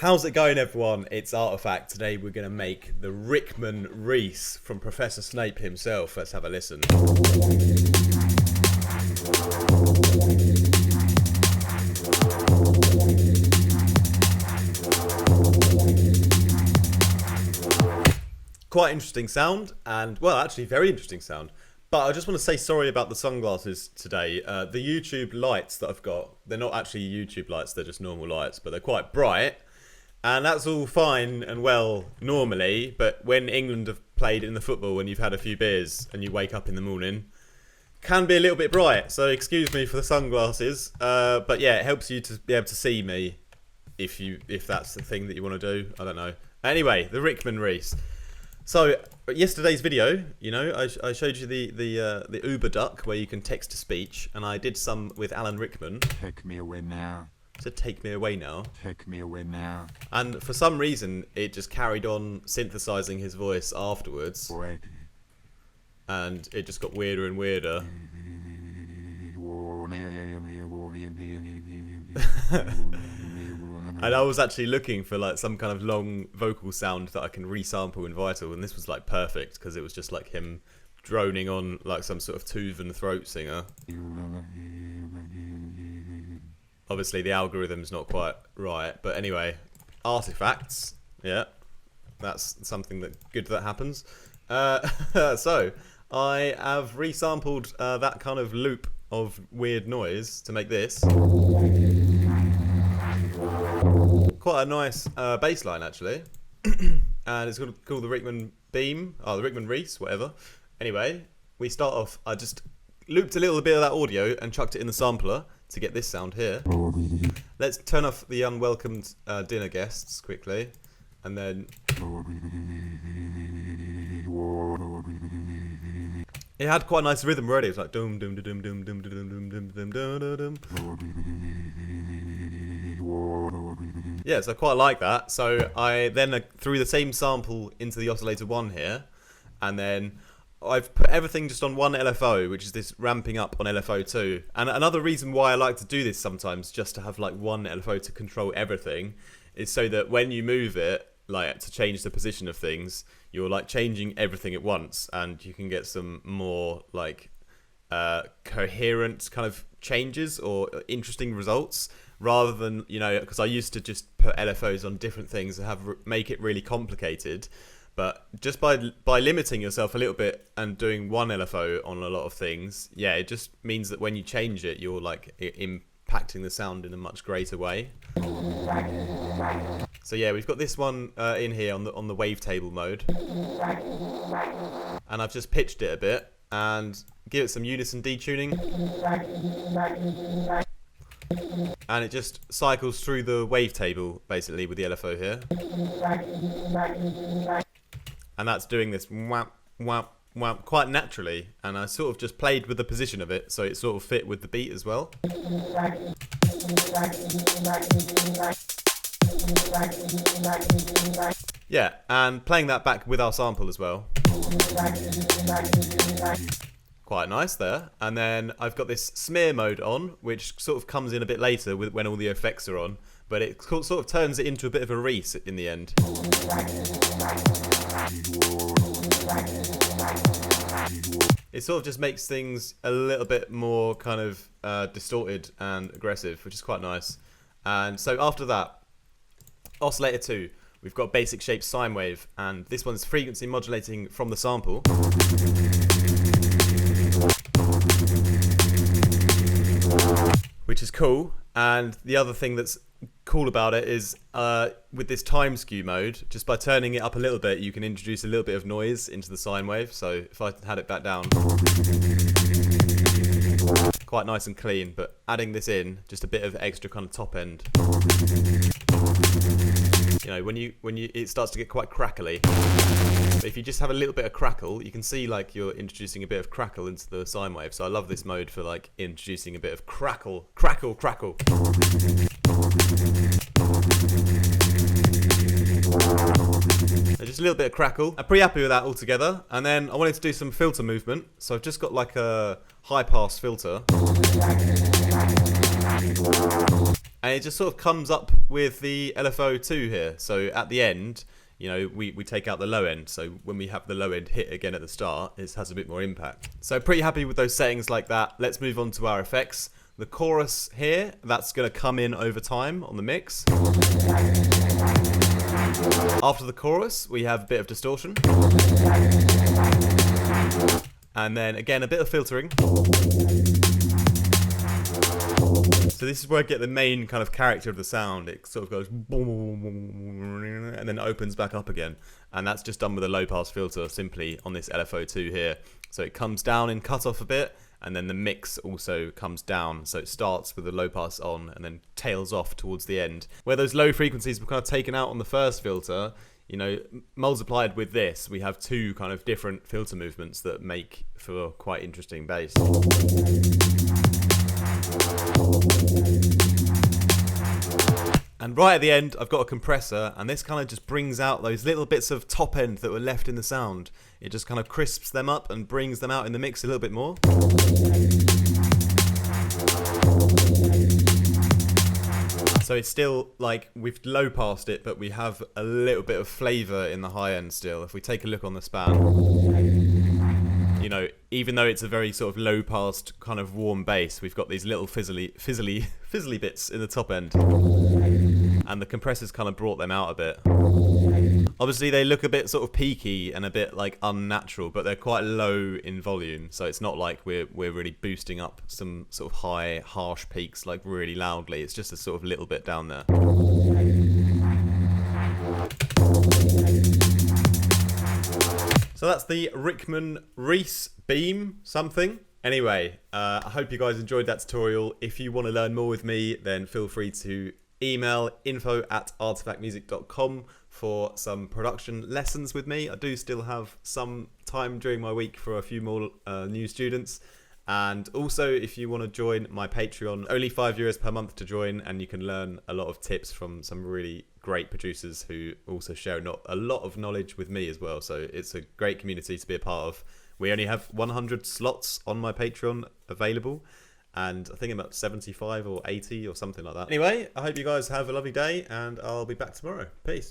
How's it going, everyone? It's Artifact. Today we're going to make the Rickman Reese from Professor Snape himself. Let's have a listen. Quite interesting sound, and well, actually very interesting sound. But I just want to say sorry about the sunglasses today. The YouTube lights that I've got, they're not actually YouTube lights, they're just normal lights, but they're quite bright. And that's all fine and well normally, but when England have played in the football and you've had a few beers and you wake up in the morning, can be a little bit bright. So excuse me for the sunglasses. But yeah, it helps you to be able to see me if that's the thing that you want to do. I don't know. Anyway, the Rickman Reese. So yesterday's video, you know, I showed you the Uber duck where you can text to speech, and I did some with Alan Rickman. Take me away now. So take me away now. Take me away now. And for some reason, it just carried on synthesizing his voice afterwards, Wait. and it just got weirder and weirder. And I was actually looking for like some kind of long vocal sound that I can resample in Vital, and this was like perfect because it was just like him droning on like some sort of Tuvan throat singer. Obviously the algorithm's not quite right, but anyway, artifacts, yeah, that's something good that happens. So I have resampled that kind of loop of weird noise to make this. Quite a nice bass line actually. And it's called the Rickman Beam, the Rickman Reese, whatever. Anyway, we start off, I just looped a little bit of that audio and chucked it in the sampler to get this sound here. Let's turn off the unwelcomed dinner guests quickly, and then it had quite a nice rhythm already. It was like dum dum dum dum dum dum dum dum dum dum dum. Yeah, so I quite like that. So I then threw the same sample into the oscillator 1 here, and then I've put everything just on one LFO, which is this ramping up on LFO 2. And another reason why I like to do this sometimes, just to have like one LFO to control everything, is so that when you move it, like to change the position of things, you're like changing everything at once, and you can get some more like coherent kind of changes or interesting results, rather than, you know, because I used to just put LFOs on different things and make it really complicated. But just by limiting yourself a little bit and doing one LFO on a lot of things, yeah, it just means that when you change it, you're like impacting the sound in a much greater way. So yeah, we've got this one in here on the wavetable mode, and I've just pitched it a bit and give it some unison detuning, and it just cycles through the wavetable basically with the LFO here. And that's doing this whap, whap, whap quite naturally. And I sort of just played with the position of it, so it sort of fit with the beat as well. Yeah, and playing that back with our sample as well. Quite nice there. And then I've got this smear mode on, which sort of comes in a bit later when all the effects are on. But it sort of turns it into a bit of a Reese in the end. It sort of just makes things a little bit more kind of distorted and aggressive, which is quite nice. And so after that, oscillator 2, we've got basic shape sine wave, and this one's frequency modulating from the sample. Which is cool. And the other thing that's cool about it is with this time skew mode, just by turning it up a little bit, you can introduce a little bit of noise into the sine wave. So if I had it back down, quite nice and clean, but adding this in, just a bit of extra kind of top end. You know, when you it starts to get quite crackly. But if you just have a little bit of crackle, you can see like you're introducing a bit of crackle into the sine wave. So I love this mode for like introducing a bit of crackle. So just a little bit of crackle. I'm pretty happy with that altogether. And then I wanted to do some filter movement. So I've just got like a high pass filter. And it just sort of comes up with the LFO2 here. So at the end, you know, we take out the low end. So when we have the low end hit again at the start, it has a bit more impact. So pretty happy with those settings like that. Let's move on to our effects. The chorus here, that's going to come in over time on the mix. After the chorus, we have a bit of distortion. And then again, a bit of filtering. So this is where I get the main kind of character of the sound. It sort of goes and then opens back up again. And that's just done with a low pass filter simply on this LFO2 here. So it comes down in cutoff a bit, and then the mix also comes down. So it starts with the low pass on and then tails off towards the end. Where those low frequencies were kind of taken out on the first filter, you know, multiplied with this, we have two kind of different filter movements that make for quite interesting bass. And right at the end, I've got a compressor, and this kind of just brings out those little bits of top end that were left in the sound. It just kind of crisps them up and brings them out in the mix a little bit more. So it's still like we've low passed it, but we have a little bit of flavour in the high end still. If we take a look on the span, you know, even though it's a very sort of low passed kind of warm bass, we've got these little fizzly bits in the top end. And the compressors kind of brought them out a bit. Obviously they look a bit sort of peaky and a bit like unnatural, but they're quite low in volume, so it's not like we're really boosting up some sort of high harsh peaks like really loudly. It's just a sort of little bit down there. So that's the Rickman Reese Beam something. Anyway, I hope you guys enjoyed that tutorial. If you want to learn more with me, then feel free to email info@artifactmusic.com for some production lessons with me. I do still have some time during my week for a few more new students. And also, if you want to join my Patreon, only €5 per month to join, and you can learn a lot of tips from some really great producers who also share a lot of knowledge with me as well. So it's a great community to be a part of. We only have 100 slots on my Patreon available, and I think I'm at 75 or 80 or something like that. Anyway, I hope you guys have a lovely day, and I'll be back tomorrow. Peace.